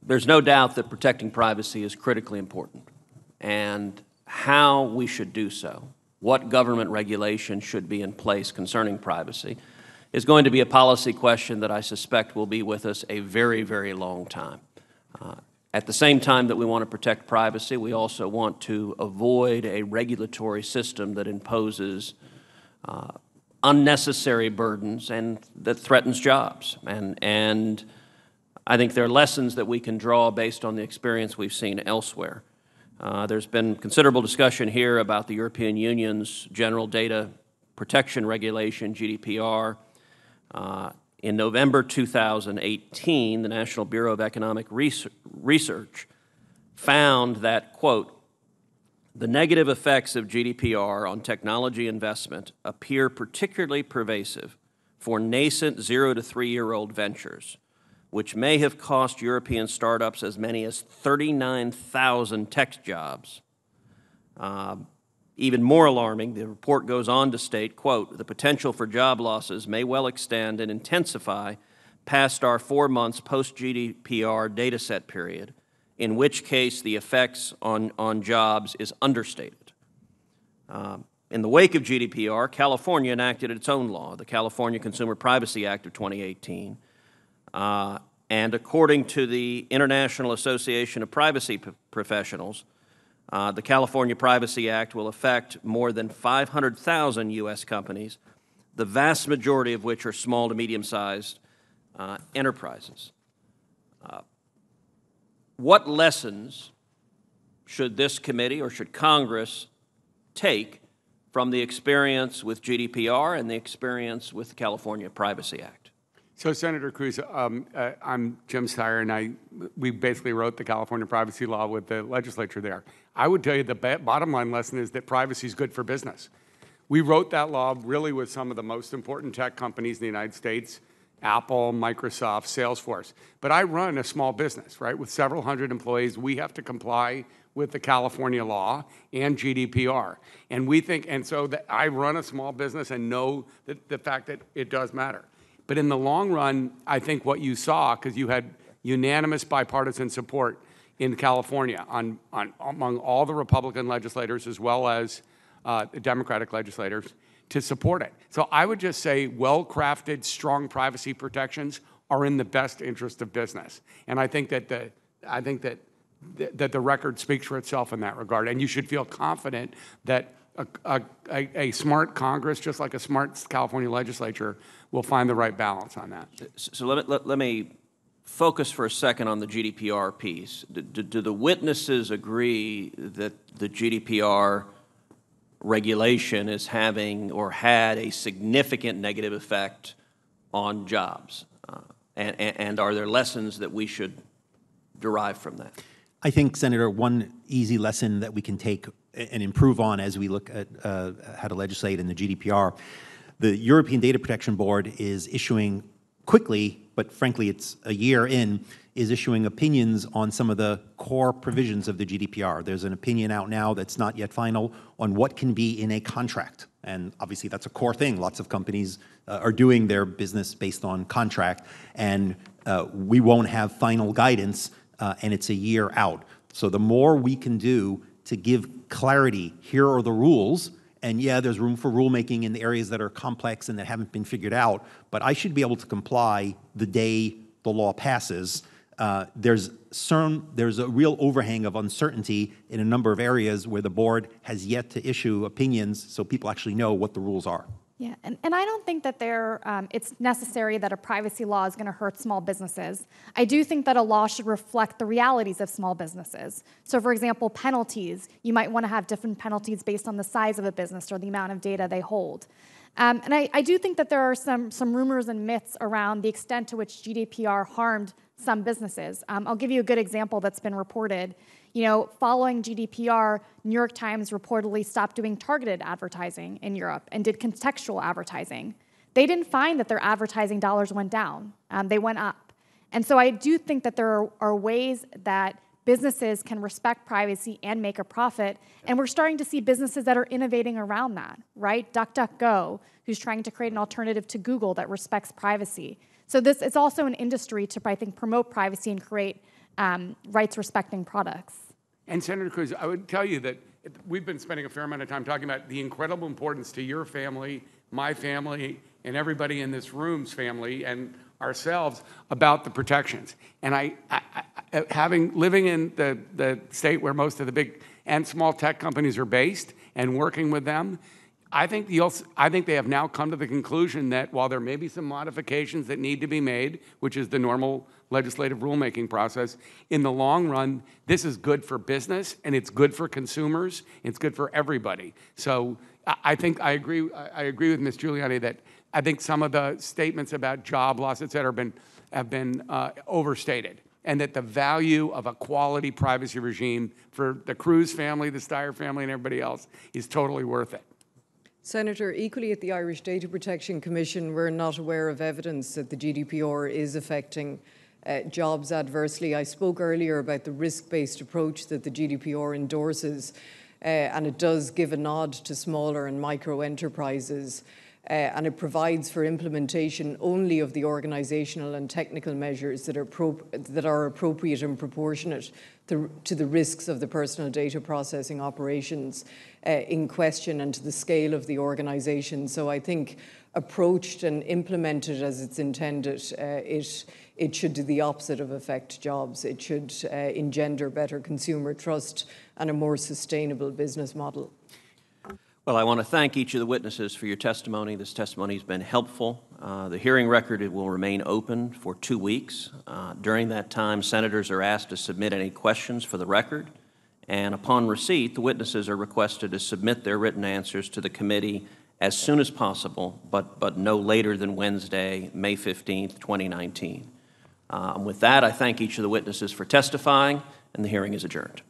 There's no doubt that protecting privacy is critically important, and how we should do so, what government regulation should be in place concerning privacy, is going to be a policy question that I suspect will be with us a very, very long time. At the same time that we want to protect privacy, we also want to avoid a regulatory system that imposes unnecessary burdens and that threatens jobs. And I think there are lessons that we can draw based on the experience we've seen elsewhere. There's been considerable discussion here about the European Union's General Data Protection Regulation, GDPR. In November 2018, the National Bureau of Economic Research found that, quote, the negative effects of GDPR on technology investment appear particularly pervasive for nascent 0 to 3-year-old ventures, which may have cost European startups as many as 39,000 tech jobs. Even more alarming, the report goes on to state, quote, the potential for job losses may well extend and intensify past our 4 months post-GDPR dataset period, in which case the effects on jobs is understated. In the wake of GDPR, California enacted its own law, the California Consumer Privacy Act of 2018, and according to the International Association of Privacy Professionals, the California Privacy Act will affect more than 500,000 U.S. companies, the vast majority of which are small to medium-sized enterprises. What lessons should this committee or should Congress take from the experience with GDPR and the experience with the California Privacy Act? So, Senator Cruz, I'm Jim Steyer, and we basically wrote the California privacy law with the legislature there. I would tell you the bottom line lesson is that privacy is good for business. We wrote that law really with some of the most important tech companies in the United States, Apple, Microsoft, Salesforce. But I run a small business, right, with several hundred employees. We have to comply with the California law and GDPR. And we think, and so that I run a small business and know that the fact that it does matter. But in the long run, I think what you saw, because you had unanimous bipartisan support in California among all the Republican legislators as well as the Democratic legislators to support it. So I would just say well-crafted, strong privacy protections are in the best interest of business. And I think that the record speaks for itself in that regard. And you should feel confident that a smart Congress, just like a smart California legislature, will find the right balance on that. So let me focus for a second on the GDPR piece. Do the witnesses agree that the GDPR regulation is having or had a significant negative effect on jobs? And are there lessons that we should derive from that? I think, Senator, one easy lesson that we can take and improve on as we look at how to legislate in the GDPR, the European Data Protection Board is issuing quickly, but frankly it's a year in, is issuing opinions on some of the core provisions of the GDPR. There's an opinion out now that's not yet final on what can be in a contract. And obviously that's a core thing. Lots of companies are doing their business based on contract, and we won't have final guidance, and it's a year out. So the more we can do to give clarity, here are the rules, and yeah, there's room for rulemaking in the areas that are complex and that haven't been figured out, but I should be able to comply the day the law passes. There's a real overhang of uncertainty in a number of areas where the board has yet to issue opinions so people actually know what the rules are. Yeah, and I don't think that it's necessary that a privacy law is going to hurt small businesses. I do think that a law should reflect the realities of small businesses. So, for example, penalties. You might want to have different penalties based on the size of a business or the amount of data they hold. And I do think that there are some rumors and myths around the extent to which GDPR harmed some businesses. I'll give you a good example that's been reported. You know, following GDPR, New York Times reportedly stopped doing targeted advertising in Europe and did contextual advertising. They didn't find that their advertising dollars went down. They went up. And so I do think that there are ways that businesses can respect privacy and make a profit, and we're starting to see businesses that are innovating around that, right? DuckDuckGo, who's trying to create an alternative to Google that respects privacy. So this is also an industry to, I think, promote privacy and create rights-respecting products. And Senator Cruz, I would tell you that we've been spending a fair amount of time talking about the incredible importance to your family, my family, and everybody in this room's family and ourselves about the protections. And living in the state where most of the big and small tech companies are based and working with them, I think they have now come to the conclusion that while there may be some modifications that need to be made, which is the normal legislative rulemaking process, in the long run, this is good for business and it's good for consumers. It's good for everybody. So I think I agree with Ms. Giuliani that I think some of the statements about job loss, et cetera, have been overstated, and that the value of a quality privacy regime for the Cruz family, the Steyer family, and everybody else is totally worth it. Senator, equally at the Irish Data Protection Commission, we're not aware of evidence that the GDPR is affecting jobs adversely. I spoke earlier about the risk-based approach that the GDPR endorses, and it does give a nod to smaller and micro enterprises, and it provides for implementation only of the organisational and technical measures that are appropriate and proportionate to the risks of the personal data processing operations in question and to the scale of the organisation. So I think approached and implemented as it's intended, it should do the opposite of affect jobs. It should engender better consumer trust and a more sustainable business model. Well, I want to thank each of the witnesses for your testimony. This testimony has been helpful. The hearing record will remain open for 2 weeks. During that time, senators are asked to submit any questions for the record, and upon receipt, the witnesses are requested to submit their written answers to the committee as soon as possible, but no later than Wednesday, May 15th, 2019. With that, I thank each of the witnesses for testifying, and the hearing is adjourned.